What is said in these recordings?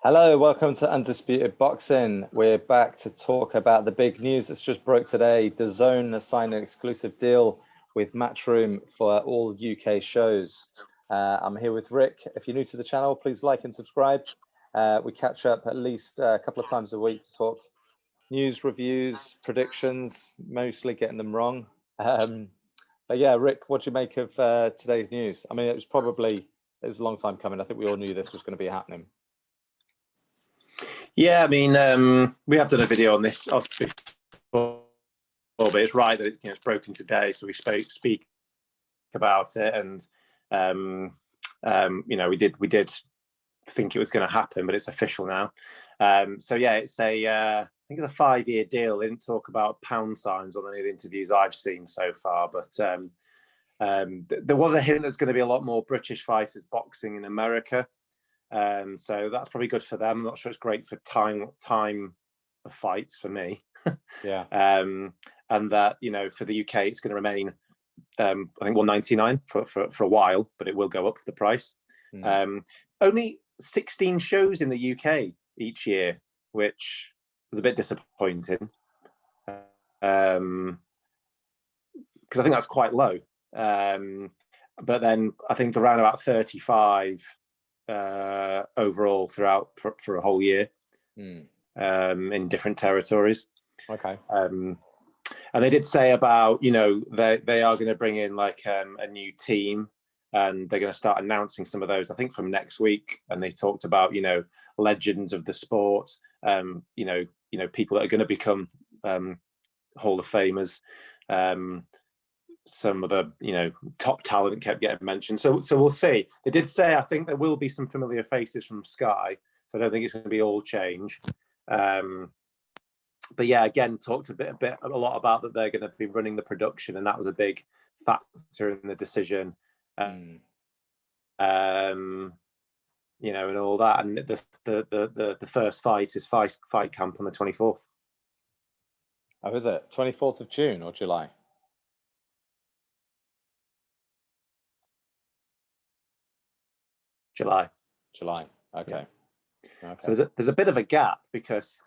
Hello, welcome to Undisputed Boxing. We're back to talk about the big news that's just broke today. Dazn has signed an exclusive deal with Matchroom for all UK shows. I'm here with Rick. If you're new to the channel, please like and subscribe. We catch up at least a couple of times a week to talk news, reviews, predictions, mostly getting them wrong. But yeah, Rick, what do you make of today's news? I mean, it was a long time coming. I think we all knew this was going to be happening. Yeah, I mean, we have done a video on this before, but it's right that it's broken today, so we speak about it, and we did think it was going to happen, but it's official now. So yeah, it's I think it's a 5-year deal. They didn't talk about pound signs on any of the interviews I've seen so far, but there was a hint there's going to be a lot more British fighters boxing in America. So that's probably good for them. I'm not sure it's great for time of fights for me. Yeah. And that, for the UK, it's going to remain, I think, $199 for a while, but it will go up the price. Only 16 shows in the UK each year, which was a bit disappointing. Because I think that's quite low. But then I think around about 35 overall throughout for a whole year in different territories. Okay. And they did say about, they are going to bring in like a new team, and they're going to start announcing some of those, I think, from next week. And they talked about, legends of the sport, people that are going to become Hall of Famers. Some of the top talent kept getting mentioned, so we'll see. They did say, I think there will be some familiar faces from Sky, so I don't think it's going to be all change. But yeah, again, talked a lot about that they're going to be running the production, and that was a big factor in the decision. And all that. And the first fight is fight camp on the 24th. Oh, is it 24th of June or July? July. Okay. Yeah. Okay. So there's a bit of a gap, because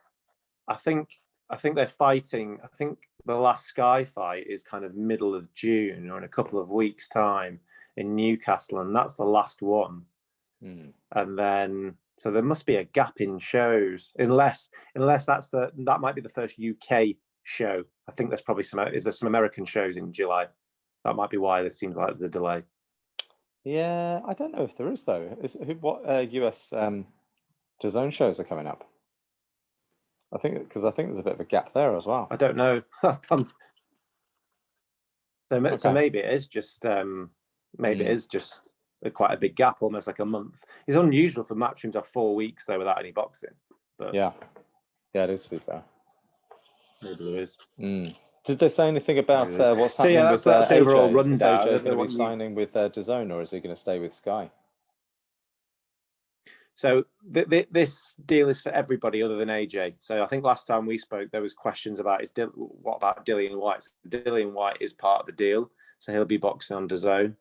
I think they're fighting. I think the last Sky fight is kind of middle of June, or in a couple of weeks' time, in Newcastle, and that's the last one. And then, so there must be a gap in shows, unless that might be the first UK show. I think there's probably some American shows in July. That might be why there seems like there's a delay. Yeah, I don't know if there is, though. What US Dazn shows are coming up? I think there's a bit of a gap there as well. I don't know. So maybe it is just quite a big gap, almost like a month. It's unusual for Matchroom to have 4 weeks though without any boxing. But yeah, it is, to be fair. Maybe there is. Did they say anything about what's happening with that's AJ? overall rundown. Is AJ going to be signing with Dazn, or is he going to stay with Sky? So this deal is for everybody other than AJ. So I think last time we spoke, there was questions about what about Dillian Whyte? So Dillian Whyte is part of the deal, so he'll be boxing on Dazn.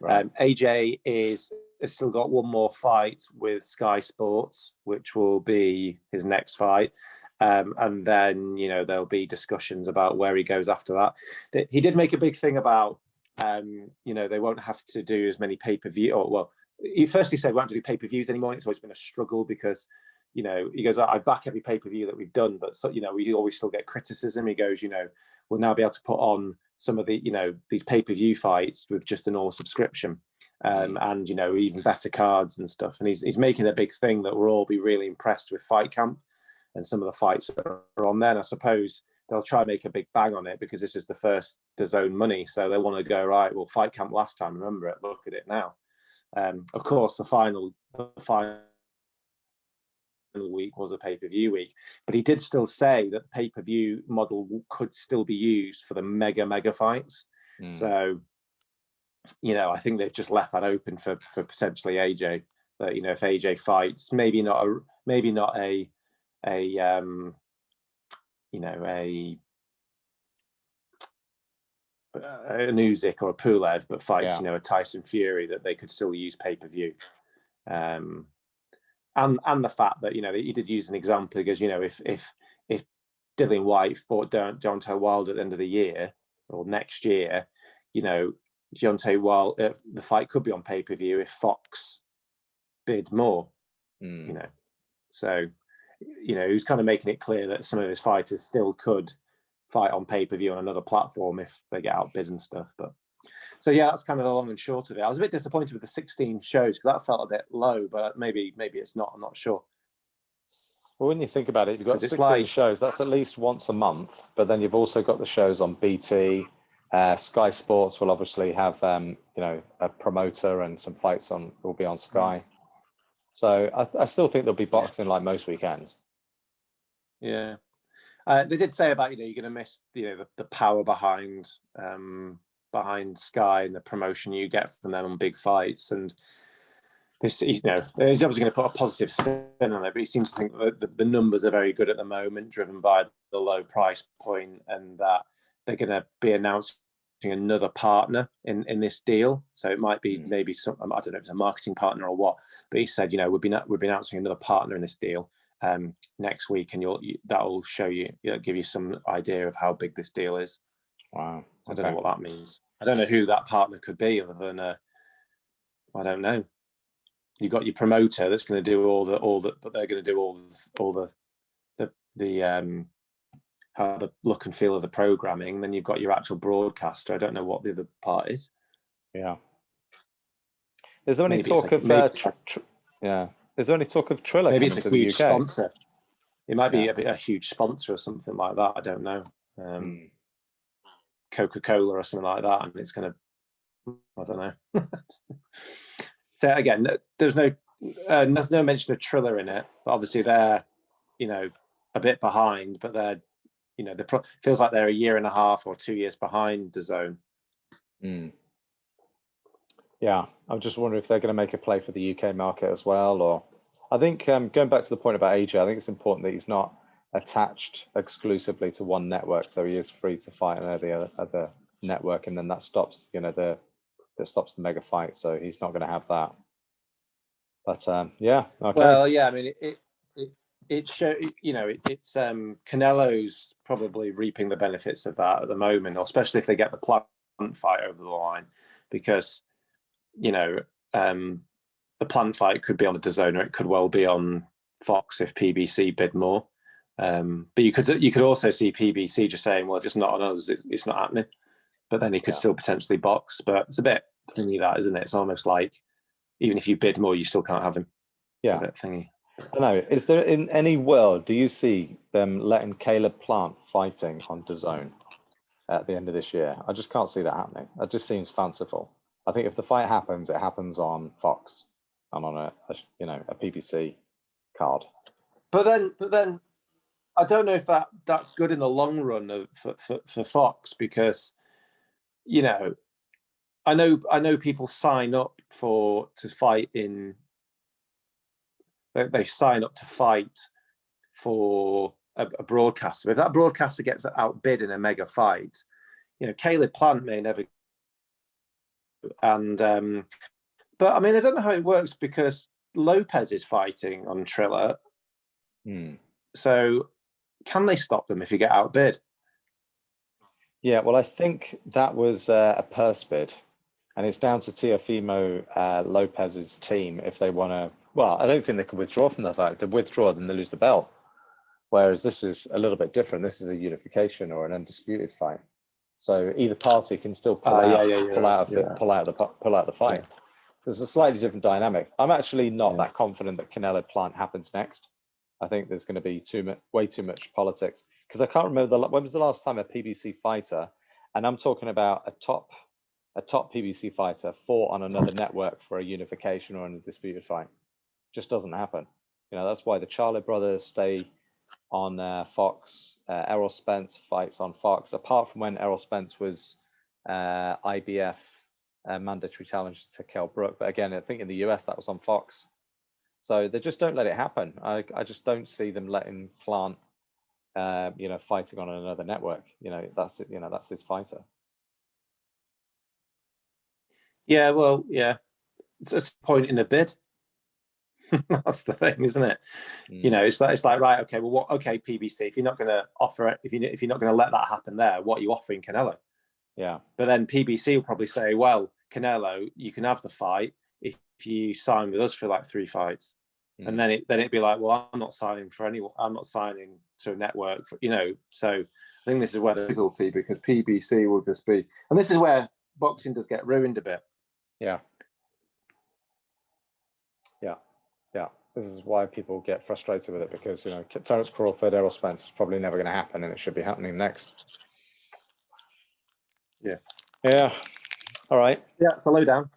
Right. AJ has still got one more fight with Sky Sports, which will be his next fight. And then, there'll be discussions about where he goes after that. He did make a big thing about, they won't have to do as many pay-per-view, he firstly said we won't do pay-per-views anymore. It's always been a struggle because, he goes, I back every pay-per-view that we've done, but we always still get criticism. He goes, we'll now be able to put on some of the, these pay-per-view fights with just a normal subscription, and, even better cards and stuff. And he's making a big thing that we'll all be really impressed with Fight Camp and some of the fights that are on there. And I suppose they'll try and make a big bang on it because this is the first Dazn money. So they want to go, right, well, Fight Camp last time, remember it, look at it now. Of course, the final week was a pay-per-view week, but he did still say that the pay-per-view model could still be used for the mega fights. So, I think they've just left that open for potentially AJ. That if AJ fights, maybe not a Usyk or a Pulev, but fights, a Tyson Fury, that they could still use pay-per-view. and the fact that that he did use an example because if Dillian White fought Deontay Wilder at the end of the year or next year, Deontay Wilder, the fight could be on pay-per-view if Fox bid more. So he was kind of making it clear that some of his fighters still could fight on pay-per-view on another platform if they get outbid and stuff. But so yeah, that's kind of the long and short of it. I was a bit disappointed with the 16 shows because that felt a bit low, but maybe it's not. I'm not sure. Well, when you think about it, you've got 16 shows. That's at least once a month. But then you've also got the shows on BT. Sky Sports will obviously have a promoter and some fights will be on Sky. So I still think there'll be boxing like most weekends. Yeah. They did say about you're going to miss the power behind Sky and the promotion you get from them on big fights, and this he's obviously going to put a positive spin on it, but he seems to think that the numbers are very good at the moment, driven by the low price point, and that they're going to be announcing another partner in this deal. So it might be maybe some, I don't know if it's a marketing partner or what, but he said we'll be announcing another partner in this deal next week, and that'll show give you some idea of how big this deal is. Wow. So I don't know what that means. I don't know who that partner could be other than I don't know. You've got your promoter that's going to do but they're going to do all the how the look and feel of the programming. Then you've got your actual broadcaster. I don't know what the other part is. Yeah. Is there any talk of Is there any talk of Triller maybe coming it's a to the huge UK? sponsor. It might be a huge sponsor or something like that. I don't know. Coca-Cola or something like that, and it's going to. I don't know. So again, there's no mention of Triller in it. But obviously, they're a bit behind, but they're feels like they're a year and a half or 2 years behind Dazn. Yeah, I'm just wondering if they're going to make a play for the UK market as well. Or I think going back to the point about AJ, I think it's important that he's not attached exclusively to one network, so he is free to fight on the other network, and then that stops that stops the mega fight. So he's not going to have that. But okay. Well, yeah, I mean it shows, it's Canelo's probably reaping the benefits of that at the moment, especially if they get the Plant fight over the line, because the Plant fight could be on the Dazn, or it could well be on Fox if PBC bid more. But you could also see PBC just saying, well, if it's not on us, it's not happening. But then he could still potentially box. But it's a bit thingy, that, isn't it? It's almost like even if you bid more, you still can't have him. Yeah. It's a bit thingy. I know. Is there in any world, do you see them letting Caleb Plant fighting on Dazn at the end of this year? I just can't see that happening. That just seems fanciful. I think if the fight happens, it happens on Fox and on a PBC card. But then I don't know if that's good in the long run for Fox, because I know people sign up to fight in. They sign up to fight for a broadcaster. If that broadcaster gets outbid in a mega fight, Caleb Plant may never. And but I mean, I don't know how it works because Lopez is fighting on Triller. So can they stop them if you get outbid? Yeah, well, I think that was a purse bid, and it's down to Teofimo Lopez's team if they want to. Well, I don't think they can withdraw from the fight. If they withdraw, then they lose the belt. Whereas this is a little bit different. This is a unification or an undisputed fight. So either party can still pull out the fight. Yeah. So it's a slightly different dynamic. I'm actually not that confident that Canelo Plant happens next. I think there's going to be way too much politics, because I can't remember when was the last time a PBC fighter, and I'm talking about a top PBC fighter, fought on another network for a unification or an undisputed fight. Just doesn't happen. That's why the Charlie brothers stay on Fox. Errol Spence fights on Fox, apart from when Errol Spence was IBF mandatory challenge to Kell Brook. But again, I think in the US that was on Fox. So they just don't let it happen. I just don't see them letting Plant, fighting on another network. That's it. That's his fighter. Yeah, well, yeah. It's a point in a bid. That's the thing, isn't it? You know, it's like right, okay, well, okay, PBC, if you're not going to offer it, if you're not going to let that happen there, what are you offering Canelo? Yeah. But then PBC will probably say, well, Canelo, you can have the fight if you sign with us for like 3 fights. And then it'd be like, well, I'm not signing for anyone. I'm not signing to a network, for, you know. So I think this is where the difficulty, because PBC will just be, and this is where boxing does get ruined a bit. Yeah. Yeah. Yeah. This is why people get frustrated with it, because, you know, Terence Crawford, Errol Spence is probably never going to happen, and it should be happening next. Yeah. Yeah. All right. Yeah, it's a lowdown.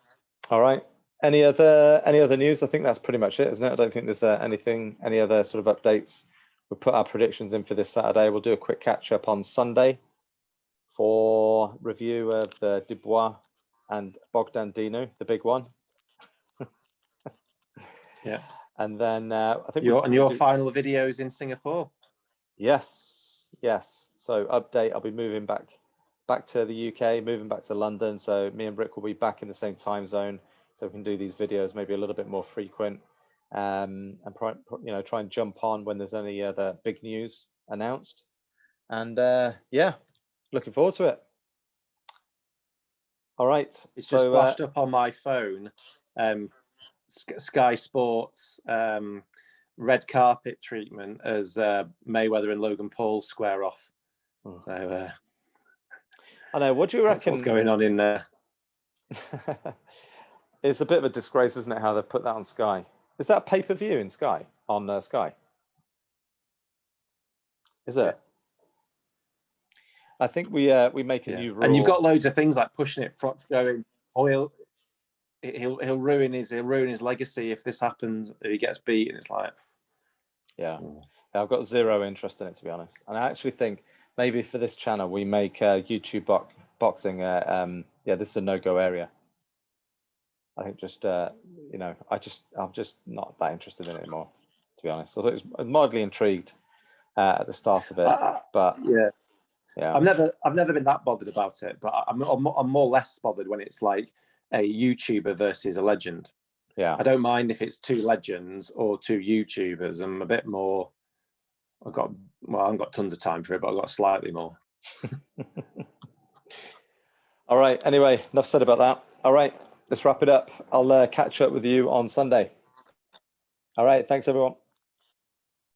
All right. Any other news? I think that's pretty much it, isn't it? I don't think there's any other sort of updates. We'll put our predictions in for this Saturday. We'll do a quick catch up on Sunday for review of the Dubois and Bogdan Dinu, the big one. Yeah. And then I think your final videos in Singapore. Yes. So update. I'll be moving back to the UK, moving back to London. So me and Rick will be back in the same time zone, so we can do these videos maybe a little bit more frequent, and try and jump on when there's any other big news announced. And yeah, looking forward to it. All right. It's just flashed up on my phone. Sky Sports red carpet treatment as Mayweather and Logan Paul square off. So I know. What do you reckon? What's going on in there? It's a bit of a disgrace, isn't it? How they've put that on Sky. Is that pay-per-view in Sky on Sky? Is it? Yeah. I think we make a new rule. And you've got loads of things like pushing it, Froch going, oh, he'll ruin his legacy if this happens, if he gets beat, and it's like, yeah, I've got zero interest in it, to be honest. And I actually think maybe for this channel we make YouTube boxing. Yeah, this is a no-go area. I think just I'm just not that interested in it anymore, to be honest. I thought it was mildly intrigued at the start of it, but yeah. I've never been that bothered about it, but I'm more less bothered when it's like a YouTuber versus a legend. Yeah, I don't mind if it's 2 legends or 2 YouTubers. I'm a bit more. I haven't got tons of time for it, but I've got slightly more. All right. Anyway, enough said about that. All right, let's wrap it up. I'll catch up with you on Sunday. All right. Thanks, everyone.